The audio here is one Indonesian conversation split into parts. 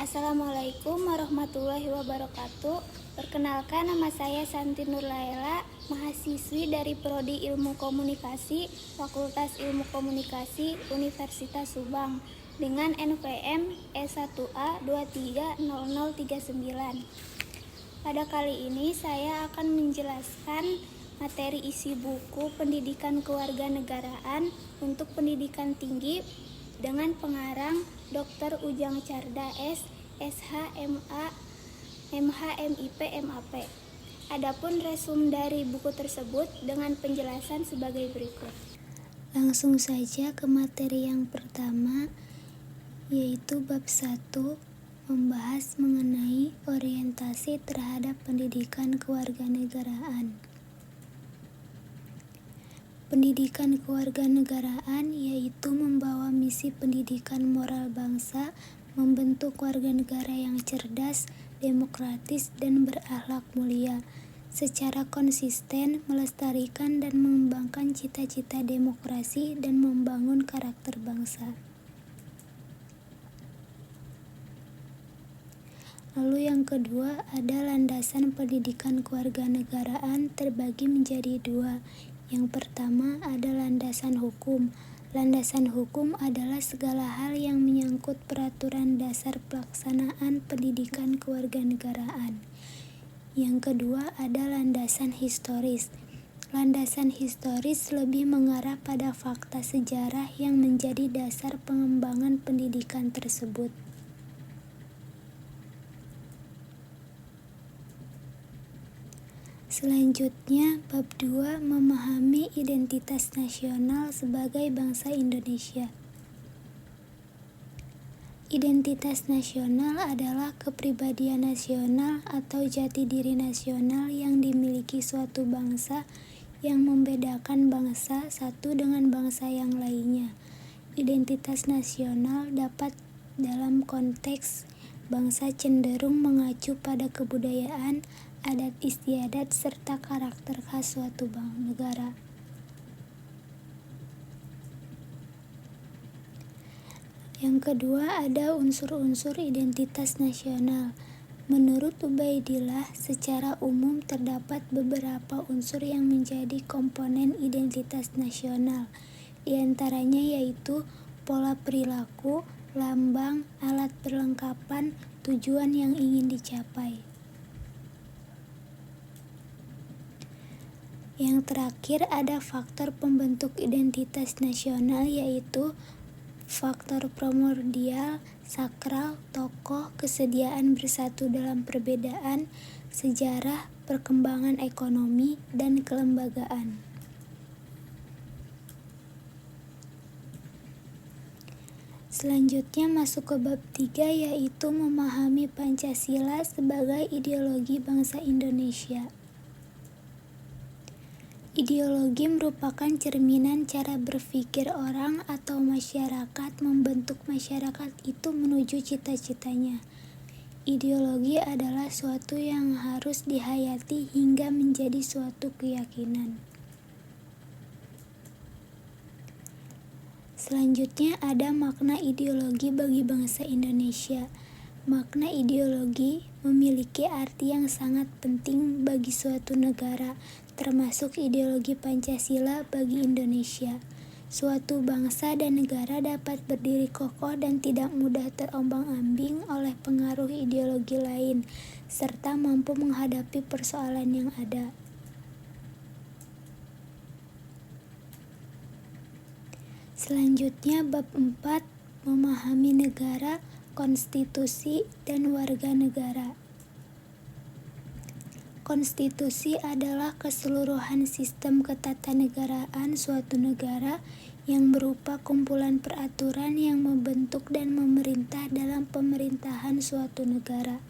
Assalamualaikum warahmatullahi wabarakatuh. Perkenalkan, nama saya Santi Nurlaela, mahasiswi dari Prodi Ilmu Komunikasi, Fakultas Ilmu Komunikasi, Universitas Subang, dengan NPM S1A 230039. Pada kali ini saya akan menjelaskan materi isi buku Pendidikan Kewarganegaraan untuk Pendidikan Tinggi dengan pengarang Dr. Ujang Carda S, SH.MA, MH, MIP, MAP. Adapun resum dari buku tersebut dengan penjelasan sebagai berikut. Langsung saja ke materi yang pertama, yaitu bab 1, membahas mengenai orientasi terhadap pendidikan kewarganegaraan. Pendidikan kewarganegaraan yaitu membawa misi pendidikan moral bangsa, membentuk warga negara yang cerdas, demokratis, dan berakhlak mulia, secara konsisten melestarikan dan mengembangkan cita-cita demokrasi dan membangun karakter bangsa. Lalu yang kedua, ada landasan pendidikan kewarganegaraan terbagi menjadi dua. Yang pertama ada landasan hukum. Landasan hukum adalah segala hal yang menyangkut peraturan dasar pelaksanaan pendidikan kewarganegaraan. Yang kedua ada landasan historis. Landasan historis lebih mengarah pada fakta sejarah yang menjadi dasar pengembangan pendidikan tersebut. Selanjutnya, bab 2 memahami identitas nasional sebagai bangsa Indonesia. Identitas nasional adalah kepribadian nasional atau jati diri nasional yang dimiliki suatu bangsa yang membedakan bangsa satu dengan bangsa yang lainnya. Identitas nasional dapat dalam konteks bangsa cenderung mengacu pada kebudayaan, adat istiadat, serta karakter khas suatu negara. Yang kedua ada unsur-unsur identitas nasional. Menurut Ubaidillah, secara umum terdapat beberapa unsur yang menjadi komponen identitas nasional. Di antaranya yaitu pola perilaku, lambang, alat perlengkapan, tujuan yang ingin dicapai. Yang terakhir ada faktor pembentuk identitas nasional yaitu faktor primordial, sakral, tokoh, kesediaan bersatu dalam perbedaan, sejarah, perkembangan ekonomi, dan kelembagaan. Selanjutnya masuk ke bab 3 yaitu memahami Pancasila sebagai ideologi bangsa Indonesia. Ideologi merupakan cerminan cara berpikir orang atau masyarakat, membentuk masyarakat itu menuju cita-citanya. Ideologi adalah suatu yang harus dihayati hingga menjadi suatu keyakinan. Selanjutnya ada makna ideologi bagi bangsa Indonesia. Makna ideologi memiliki arti yang sangat penting bagi suatu negara, termasuk ideologi Pancasila bagi Indonesia. Suatu bangsa dan negara dapat berdiri kokoh dan tidak mudah terombang-ambing oleh pengaruh ideologi lain, serta mampu menghadapi persoalan yang ada. Selanjutnya bab 4 memahami negara, konstitusi, dan warga negara. Konstitusi adalah keseluruhan sistem ketatanegaraan suatu negara yang berupa kumpulan peraturan yang membentuk dan memerintah dalam pemerintahan suatu negara.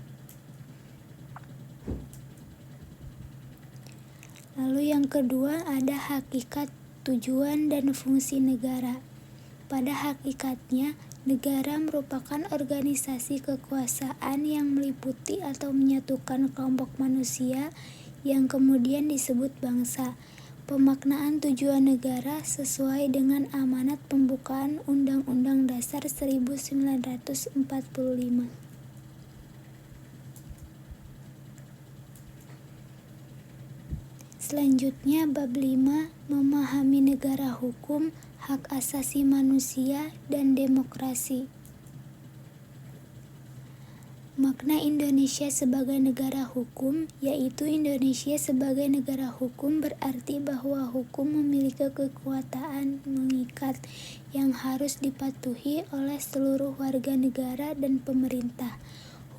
Lalu yang kedua ada hakikat, tujuan, dan fungsi negara. Pada hakikatnya, negara merupakan organisasi kekuasaan yang meliputi atau menyatukan kelompok manusia yang kemudian disebut bangsa. Pemaknaan tujuan negara sesuai dengan amanat pembukaan Undang-Undang Dasar 1945. Selanjutnya bab 5, memahami negara hukum, hak asasi manusia, dan demokrasi. Makna Indonesia sebagai negara hukum, yaitu Indonesia sebagai negara hukum berarti bahwa hukum memiliki kekuatan mengikat yang harus dipatuhi oleh seluruh warga negara dan pemerintah.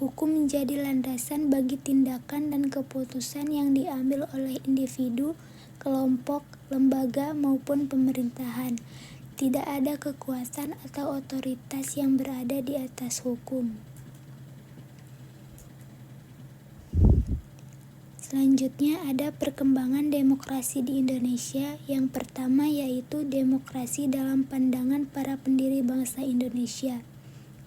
Hukum menjadi landasan bagi tindakan dan keputusan yang diambil oleh individu, kelompok, lembaga, maupun pemerintahan. Tidak ada kekuatan atau otoritas yang berada di atas hukum. Selanjutnya ada perkembangan demokrasi di Indonesia. Yang pertama yaitu demokrasi dalam pandangan para pendiri bangsa Indonesia.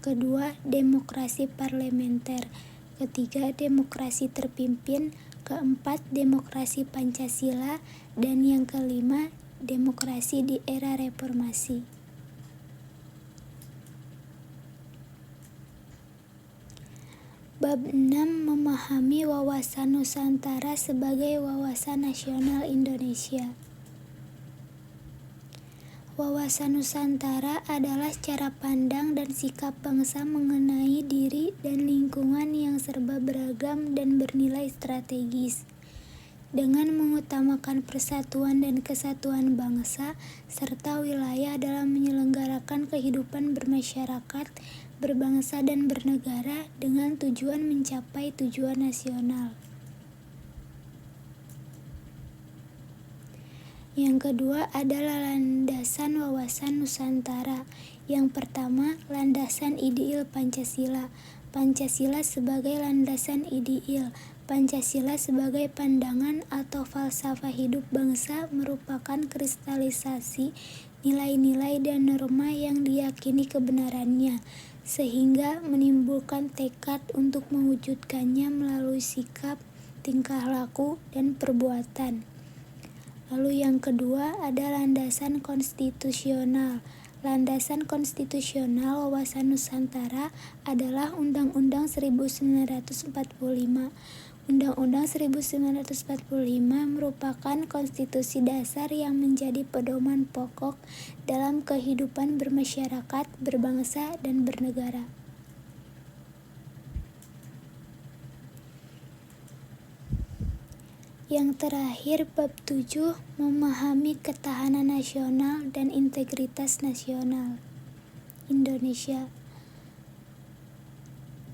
Kedua, demokrasi parlementer. Ketiga, demokrasi terpimpin. Keempat, demokrasi Pancasila. Dan yang kelima, demokrasi di era reformasi. Bab 6, memahami wawasan Nusantara sebagai wawasan nasional Indonesia. Wawasan Nusantara adalah cara pandang dan sikap bangsa mengenai diri dan lingkungan yang serba beragam dan bernilai strategis. Dengan mengutamakan persatuan dan kesatuan bangsa, serta wilayah dalam menyelenggarakan kehidupan bermasyarakat, berbangsa dan bernegara dengan tujuan mencapai tujuan nasional. Yang kedua adalah landasan wawasan Nusantara. Yang pertama, landasan ideal Pancasila. Pancasila sebagai landasan ideal. Pancasila sebagai pandangan atau falsafah hidup bangsa merupakan kristalisasi nilai-nilai dan norma yang diyakini kebenarannya, sehingga menimbulkan tekad untuk mewujudkannya melalui sikap, tingkah laku, dan perbuatan. Lalu yang kedua ada landasan konstitusional. Landasan konstitusional wawasan Nusantara adalah Undang-Undang 1945. Undang-Undang 1945 merupakan konstitusi dasar yang menjadi pedoman pokok dalam kehidupan bermasyarakat, berbangsa, dan bernegara. Yang terakhir, bab 7, memahami ketahanan nasional dan integritas nasional Indonesia.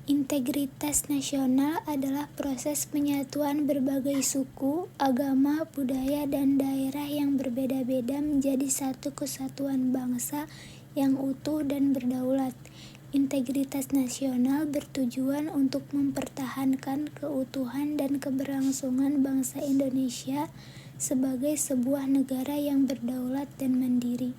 Integritas nasional adalah proses penyatuan berbagai suku, agama, budaya, dan daerah yang berbeda-beda menjadi satu kesatuan bangsa yang utuh dan berdaulat. Integritas nasional bertujuan untuk mempertahankan keutuhan dan keberlangsungan bangsa Indonesia sebagai sebuah negara yang berdaulat dan mandiri.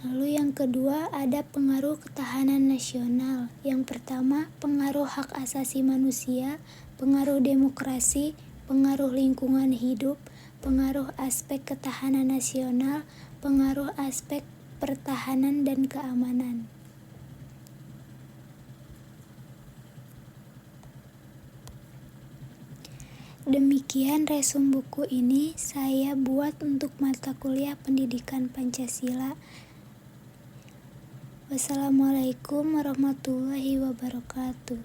Lalu yang kedua ada pengaruh ketahanan nasional. Yang pertama, pengaruh hak asasi manusia, pengaruh demokrasi, pengaruh lingkungan hidup, pengaruh aspek ketahanan nasional, pengaruh aspek pertahanan dan keamanan. Demikian resum buku ini saya buat untuk mata kuliah Pendidikan Pancasila. Wassalamualaikum warahmatullahi wabarakatuh.